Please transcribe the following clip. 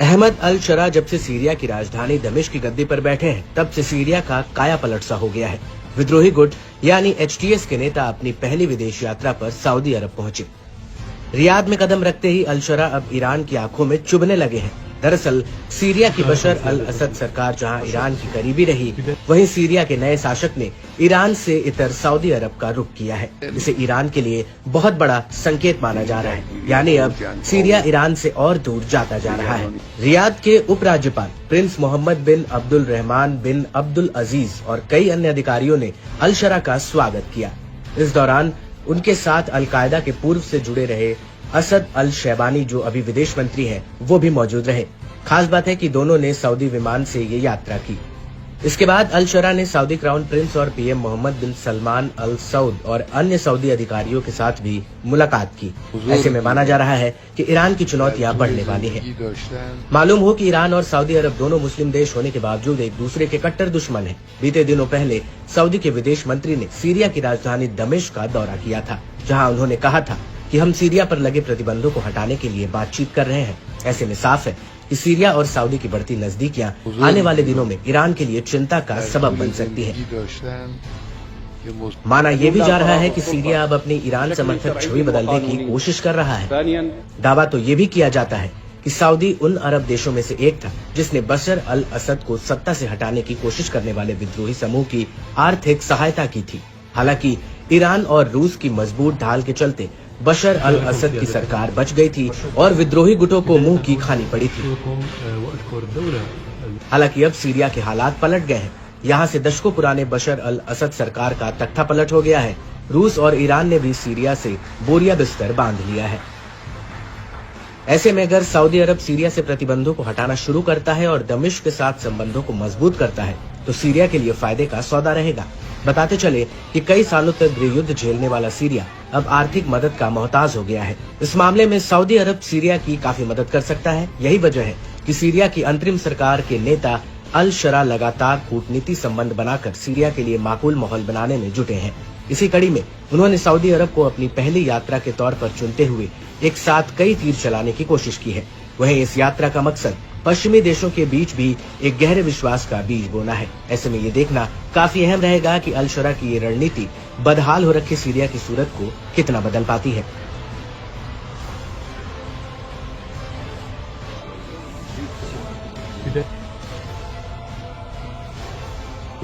अहमद अल शरा जब से सीरिया की राजधानी दमिश्क की गद्दी पर बैठे हैं, तब से सीरिया का काया पलट सा हो गया है। विद्रोही गुट यानी HTS के नेता अपनी पहली विदेश यात्रा पर सऊदी अरब पहुंचे। रियाद में कदम रखते ही अल शरा अब ईरान की आंखों में चुभने लगे हैं। दरअसल सीरिया की बशर अल असद सरकार जहां ईरान की करीबी रही, वहीं सीरिया के नए शासक ने ईरान से इतर सऊदी अरब का रुख किया है। इसे ईरान के लिए बहुत बड़ा संकेत माना जा रहा है, यानी अब सीरिया ईरान से और दूर जाता जा रहा है। रियाद के उपराज्यपाल प्रिंस मोहम्मद बिन अब्दुल रहमान बिन अब्दुल अजीज और कई अन्य अधिकारियों ने अल शरा का स्वागत किया। इस दौरान उनके साथ अल कायदा के पूर्व से जुड़े रहे असद अल शैबानी, जो अभी विदेश मंत्री हैं, वो भी मौजूद रहे। खास बात है कि दोनों ने सऊदी विमान से ये यात्रा की। इसके बाद अल शरा ने सऊदी क्राउन प्रिंस और PM मोहम्मद बिन सलमान अल सऊद और अन्य सऊदी अधिकारियों के साथ भी मुलाकात की। ऐसे में माना जा रहा है कि ईरान की चुनौतियां बढ़ने वाली है। मालूम हो कि ईरान और सऊदी अरब दोनों मुस्लिम देश होने के बावजूद एक दूसरे के कट्टर दुश्मन हैं। बीते दिनों पहले सऊदी के विदेश मंत्री ने सीरिया की राजधानी दमिश्क का दौरा किया था, जहाँ उन्होंने कहा था कि हम सीरिया पर लगे प्रतिबंधों को हटाने के लिए बातचीत कर रहे हैं। ऐसे में साफ है कि सीरिया और सऊदी की बढ़ती नजदीकियां आने वाले दिनों में ईरान के लिए चिंता का सबब बन सकती है। माना यह भी जा रहा है कि सीरिया अब अपनी ईरान समर्थक छवि बदलने की कोशिश कर रहा है। दावा तो ये भी किया जाता है कि सऊदी उन अरब देशों में से एक था जिसने बशर अल असद को सत्ता से हटाने की कोशिश करने वाले विद्रोही समूह की आर्थिक सहायता की थी। हालांकि ईरान और रूस की मजबूत ढाल के चलते बशर अल असद की सरकार बच गई थी और विद्रोही गुटों को मुंह की खानी पड़ी थी। हालांकि अब सीरिया के हालात पलट गए हैं। यहाँ से दशकों पुराने बशर अल असद सरकार का तख्ता पलट हो गया है। रूस और ईरान ने भी सीरिया से बोरिया बिस्तर बांध लिया है। ऐसे में अगर सऊदी अरब सीरिया से प्रतिबंधों को हटाना शुरू करता है और दमिश्क के साथ संबंधों को मजबूत करता है, तो सीरिया के लिए फायदे का सौदा रहेगा। बताते चले कि कई सालों तक गृह युद्ध झेलने वाला सीरिया अब आर्थिक मदद का मोहताज हो गया है। इस मामले में सऊदी अरब सीरिया की काफी मदद कर सकता है। यही वजह है कि सीरिया की अंतरिम सरकार के नेता अल शरा लगातार कूटनीति संबंध बनाकर सीरिया के लिए माकूल माहौल बनाने में जुटे हैं। इसी कड़ी में उन्होंने सऊदी अरब को अपनी पहली यात्रा के तौर पर चुनते हुए एक साथ कई तीर चलाने की कोशिश की है। वहीं इस यात्रा का मकसद पश्चिमी देशों के बीच भी एक गहरे विश्वास का बीज बोना है। ऐसे में ये देखना काफी अहम रहेगा कि अल शरा की ये रणनीति बदहाल हो रखे सीरिया की सूरत को कितना बदल पाती है।